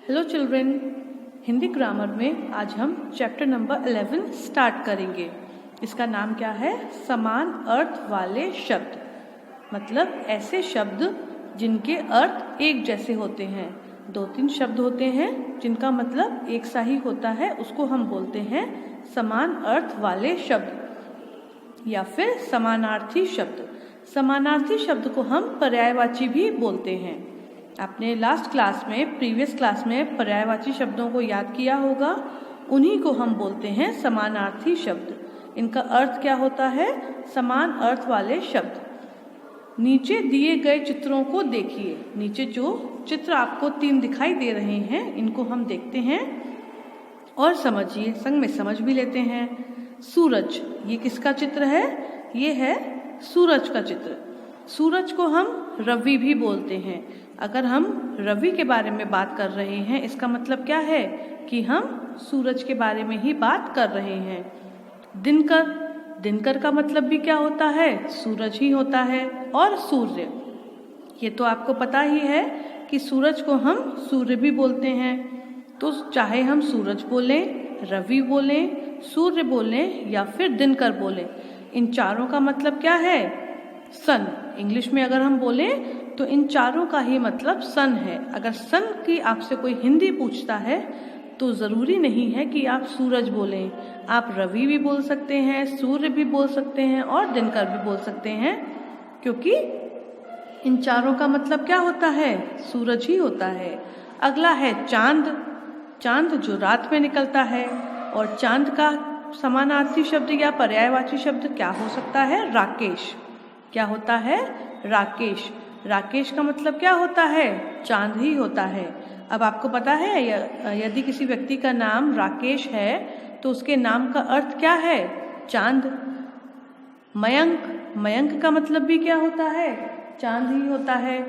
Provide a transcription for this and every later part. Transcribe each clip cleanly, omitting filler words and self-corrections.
Hello children, Hindi grammar में आज हम चैप्टर नंबर 11 स्टार्ट करेंगे। इसका नाम क्या है? समान अर्थ वाले शब्द। मतलब ऐसे शब्द जिनके अर्थ एक जैसे होते हैं। दो तीन शब्द होते हैं जिनका मतलब एक सा ही होता है, उसको हम बोलते हैं समान अर्थ वाले शब्द या फिर समानार्थी शब्द। समानार्थी शब्द को हम पर्यायवाची भी बोलते हैं। आपने लास्ट क्लास में, प्रीवियस क्लास में पर्यायवाची शब्दों को याद किया होगा। उन्हीं को हम बोलते हैं समानार्थी शब्द। इनका अर्थ क्या होता है? समान अर्थ वाले शब्द। नीचे दिए गए चित्रों को देखिए। नीचे जो चित्र आपको 3 दिखाई दे रहे हैं, इनको हम देखते हैं और समझिए, संग में समझ भी लेते हैं। सूरज, ये किसका चित्र है? ये है सूरज का चित्र। सूरज को हम रवि भी बोलते हैं। अगर हम रवि के बारे में बात कर रहे हैं, इसका मतलब क्या है कि हम सूरज के बारे में ही बात कर रहे हैं। दिनकर, दिनकर का मतलब भी क्या होता है? सूरज ही होता है। और सूर्य, ये तो आपको पता ही है कि सूरज को हम सूर्य भी बोलते हैं। तो चाहे हम सूरज बोलें, रवि बोलें, सूर्य बोलें या फिर दिनकर बोलें, इन चारों का मतलब क्या है? सन। इंग्लिश में अगर हम बोलें तो इन चारों का ही मतलब सन है। अगर सन की आपसे कोई हिंदी पूछता है तो ज़रूरी नहीं है कि आप सूरज बोलें। आप रवि भी बोल सकते हैं, सूर्य भी बोल सकते हैं और दिनकर भी बोल सकते हैं, क्योंकि इन चारों का मतलब क्या होता है? सूरज ही होता है। अगला है चांद। चांद जो रात में निकलता है। और चांद का समानार्थी शब्द या पर्यायवाची शब्द क्या हो सकता है? राकेश। क्या होता है? राकेश। राकेश का मतलब क्या होता है? चांद ही होता है। अब आपको पता है, यदि किसी व्यक्ति का नाम राकेश है तो उसके नाम का अर्थ क्या है? चांद। मयंक, मयंक का मतलब भी क्या होता है? चांद ही होता है।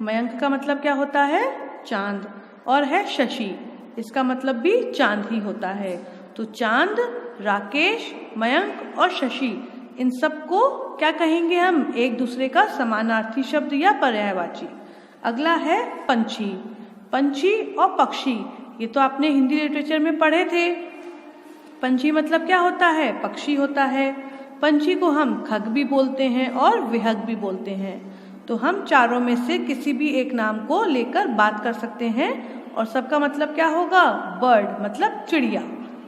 मयंक का मतलब क्या होता है? चांद। और है शशि, इसका मतलब भी चांद ही होता है। तो चांद, राकेश, मयंक और शशि, इन सबको क्या कहेंगे हम? एक दूसरे का समानार्थी शब्द या पर्यायवाची। अगला है पंछी। पंछी और पक्षी, ये तो आपने हिंदी लिटरेचर में पढ़े थे। पंछी मतलब क्या होता है? पक्षी होता है। पंछी को हम खग भी बोलते हैं और विहग भी बोलते हैं। तो हम चारों में से किसी भी एक नाम को लेकर बात कर सकते हैं और सबका मतलब क्या होगा? बर्ड, मतलब चिड़िया।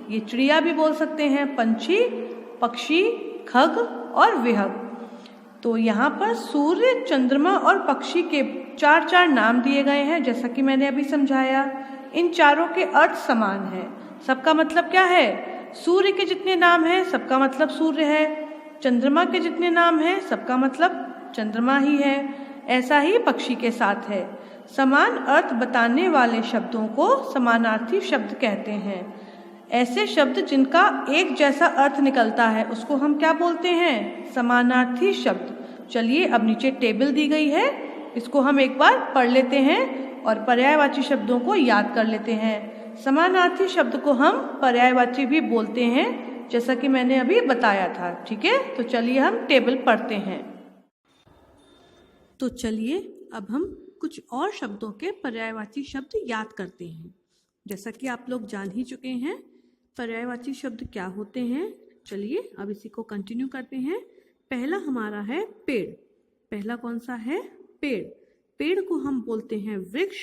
ये चिड़िया भी बोल सकते हैं, पंछी, पक्षी, खग और विहग। तो यहाँ पर सूर्य, चंद्रमा और पक्षी के 4 नाम दिए गए हैं, जैसा कि मैंने अभी समझाया। इन चारों के अर्थ समान हैं। सबका मतलब क्या है? सूर्य के जितने नाम हैं सबका मतलब सूर्य है। चंद्रमा के जितने नाम हैं सबका मतलब चंद्रमा ही है। ऐसा ही पक्षी के साथ है। समान अर्थ बताने वाले शब्दों को समानार्थी शब्द कहते हैं। ऐसे शब्द जिनका एक जैसा अर्थ निकलता है उसको हम क्या बोलते हैं? समानार्थी शब्द। चलिए, अब नीचे टेबल दी गई है, इसको हम एक बार पढ़ लेते हैं और पर्यायवाची शब्दों को याद कर लेते हैं। समानार्थी शब्द को हम पर्यायवाची भी बोलते हैं, जैसा कि मैंने अभी बताया था। ठीक है, तो चलिए हम टेबल पढ़ते हैं। तो चलिए अब हम कुछ और शब्दों के पर्यायवाची शब्द याद करते हैं। जैसा कि आप लोग जान ही चुके हैं पर्यायवाची शब्द क्या होते हैं। चलिए अब इसी को कंटिन्यू करते हैं। पहला हमारा है पेड़। पहला कौन सा है? पेड़। पेड़ को हम बोलते हैं वृक्ष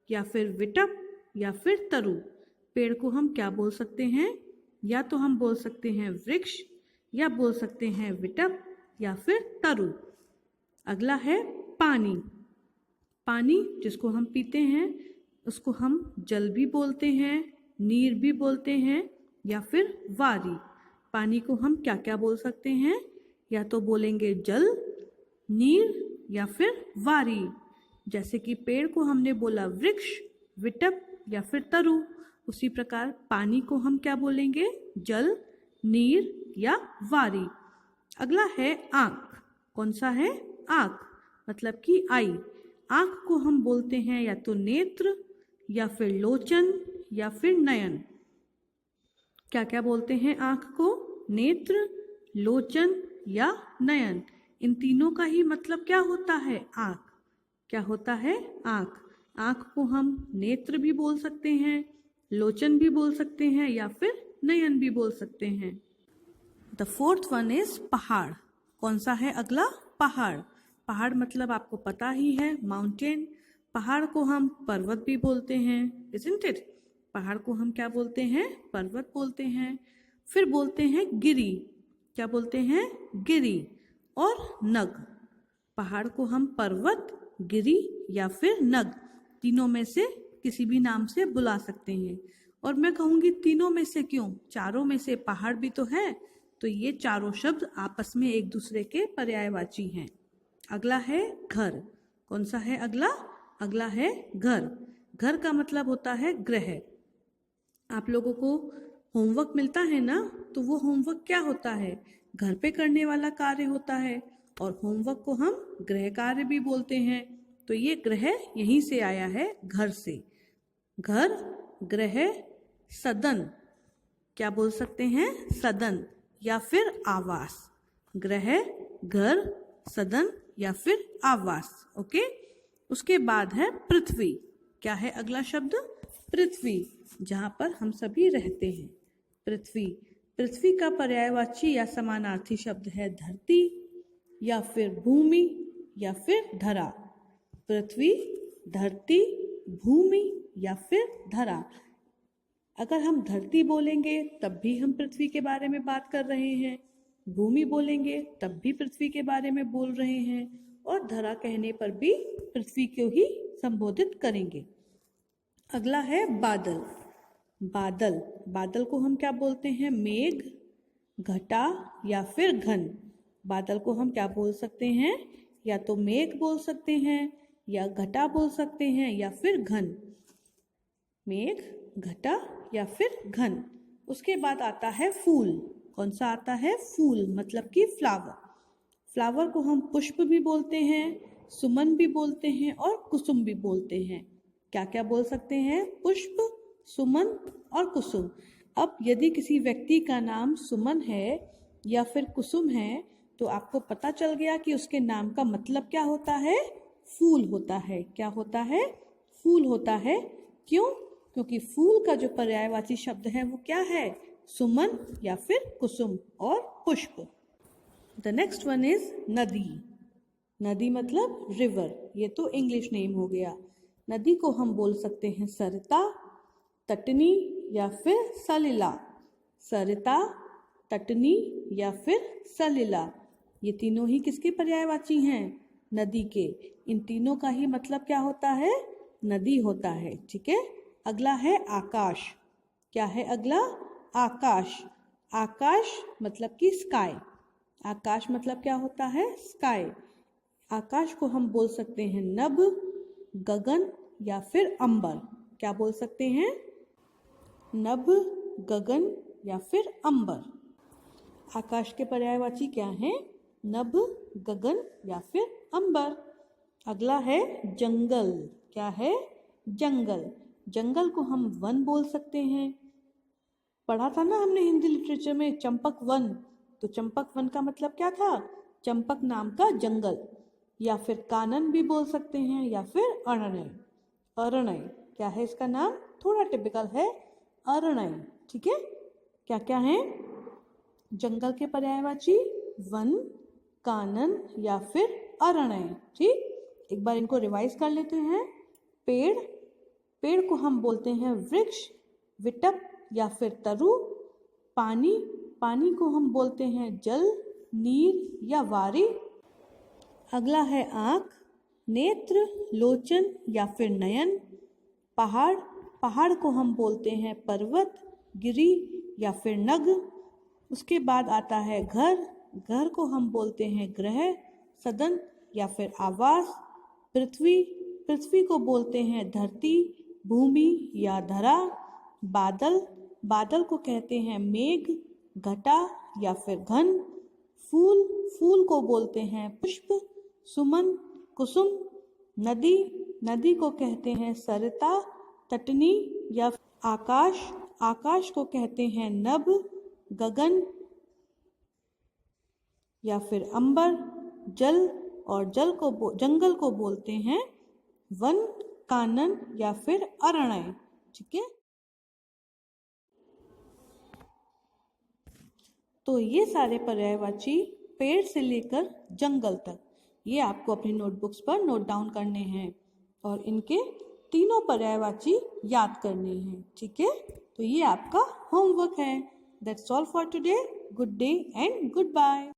या फिर विटप या फिर तरु। पेड़ को हम क्या बोल सकते हैं? या तो हम बोल सकते हैं वृक्ष या बोल सकते हैं विटप या फिर तरु। अगला है पानी। पानी जिसको हम पीते हैं उसको हम जल भी बोलते हैं, नीर भी बोलते हैं या फिर वारी। पानी को हम क्या क्या बोल सकते हैं? या तो बोलेंगे जल, नीर या फिर वारी। जैसे कि पेड़ को हमने बोला वृक्ष, विटप या फिर तरु, उसी प्रकार पानी को हम क्या बोलेंगे? जल, नीर या वारी। अगला है आँख। कौन सा है? आँख, मतलब कि आई। आँख को हम बोलते हैं या तो नेत्र या फिर लोचन या फिर नयन। क्या क्या बोलते हैं आँख को? नेत्र, लोचन या नयन। इन तीनों का ही मतलब क्या होता है? आँख। क्या होता है? आँख। आँख को हम नेत्र भी बोल सकते हैं, लोचन भी बोल सकते हैं या फिर नयन भी बोल सकते हैं। द फोर्थ वन इज पहाड़। कौन सा है अगला? पहाड़। पहाड़ मतलब आपको पता ही है, माउंटेन। पहाड़ को हम पर्वत भी बोलते हैं, isn't it? पहाड़ को हम क्या बोलते हैं? पर्वत बोलते हैं। फिर बोलते हैं गिरी। क्या बोलते हैं? गिरी। और नग। पहाड़ को हम पर्वत, गिरी या फिर नग, तीनों में से किसी भी नाम से बुला सकते हैं। और मैं कहूँगी तीनों में से क्यों, चारों में से पहाड़ भी तो है। तो ये चारों शब्द आपस में एक दूसरे के पर्यायवाची हैं। अगला है घर। कौन सा है अगला? अगला है घर। घर का मतलब होता है गृह। आप लोगों को होमवर्क मिलता है ना, तो वो होमवर्क क्या होता है? घर पे करने वाला कार्य होता है। और होमवर्क को हम गृह कार्य भी बोलते हैं। तो ये गृह यहीं से आया है, घर से। घर, गृह, सदन। क्या बोल सकते हैं? सदन या फिर आवास। गृह, घर, सदन या फिर आवास। ओके। उसके बाद है पृथ्वी। क्या है अगला शब्द? पृथ्वी, जहां पर हम सभी रहते हैं। पृथ्वी। पृथ्वी का पर्यायवाची या समानार्थी शब्द है धरती या फिर भूमि या फिर धरा। पृथ्वी, धरती, भूमि या फिर धरा। अगर हम धरती बोलेंगे तब भी हम पृथ्वी के बारे में बात कर रहे हैं, भूमि बोलेंगे तब भी पृथ्वी के बारे में बोल रहे हैं, और धरा कहने पर भी पृथ्वी को ही संबोधित करेंगे। अगला है बादल। बादल। बादल को हम क्या बोलते हैं? मेघ, घटा या फिर घन। बादल को हम क्या बोल सकते हैं? या तो मेघ बोल सकते हैं, या घटा बोल सकते हैं, या फिर घन। मेघ, घटा या फिर घन। उसके बाद आता है फूल। कौन सा आता है? फूल मतलब कि फ्लावर। फ्लावर को हम पुष्प भी बोलते हैं, सुमन भी बोलते हैं और कुसुम भी बोलते हैं। क्या क्या बोल सकते हैं? पुष्प, सुमन और कुसुम। अब यदि किसी व्यक्ति का नाम सुमन है या फिर कुसुम है, तो आपको पता चल गया कि उसके नाम का मतलब क्या होता है? फूल होता है। क्या होता है? फूल होता है। क्यों? क्योंकि फूल का जो पर्यायवाची शब्द है वो क्या है? सुमन या फिर कुसुम और पुष्प। द नेक्स्ट वन इज नदी। नदी मतलब रिवर। ये तो इंग्लिश नेम हो गया। नदी को हम बोल सकते हैं सरिता, तटनी या फिर सलिला। सरिता, तटनी या फिर सलिला, ये तीनों ही किसके पर्यायवाची हैं? नदी के। इन तीनों का ही मतलब क्या होता है? नदी होता है। ठीक है। अगला है आकाश। क्या है अगला? आकाश। आकाश मतलब कि स्काई। आकाश मतलब क्या होता है? स्काई। आकाश को हम बोल सकते हैं नभ, गगन या फिर अंबर। क्या बोल सकते हैं? नभ, गगन या फिर अंबर। आकाश के पर्यायवाची क्या हैं? नभ, गगन या फिर अंबर। अगला है जंगल। क्या है? जंगल। जंगल को हम वन बोल सकते हैं। पढ़ा था ना हमने हिंदी लिटरेचर में चंपक वन। तो चंपक वन का मतलब क्या था? चंपक नाम का जंगल। या फिर कानन भी बोल सकते हैं, या फिर अरण्य। अरण्य क्या है इसका नाम? थोड़ा टिपिकल है, अरण्य। ठीक है। क्या क्या है जंगल के पर्यायवाची? वन, कानन या फिर अरण्य। ठीक, एक बार इनको रिवाइज कर लेते हैं। पेड़। पेड़ को हम बोलते हैं वृक्ष, विटप या फिर तरु। पानी। पानी को हम बोलते हैं जल, नीर या वारी। अगला है आँख, नेत्र, लोचन या फिर नयन। पहाड़। पहाड़ को हम बोलते हैं पर्वत, गिरी या फिर नग। उसके बाद आता है घर। घर को हम बोलते हैं गृह, सदन या फिर आवास। पृथ्वी। पृथ्वी को बोलते हैं धरती, भूमि या धरा। बादल। बादल को कहते हैं मेघ, घटा या फिर घन। फूल। फूल को बोलते हैं पुष्प, सुमन, कुसुम। नदी। नदी को कहते हैं सरिता, तटनी या आकाश। आकाश को कहते हैं नभ, गगन या फिर अंबर। जल और जंगल को बोलते हैं वन, कानन या फिर अरण्य। ठीक है, तो ये सारे पर्यायवाची पेड़ से लेकर जंगल तक ये आपको अपनी नोटबुक्स पर नोट डाउन करने हैं और इनके तीनों पर्यायवाची याद करने हैं। ठीक है, तो ये आपका होमवर्क है। That's all for today. Good day and good bye.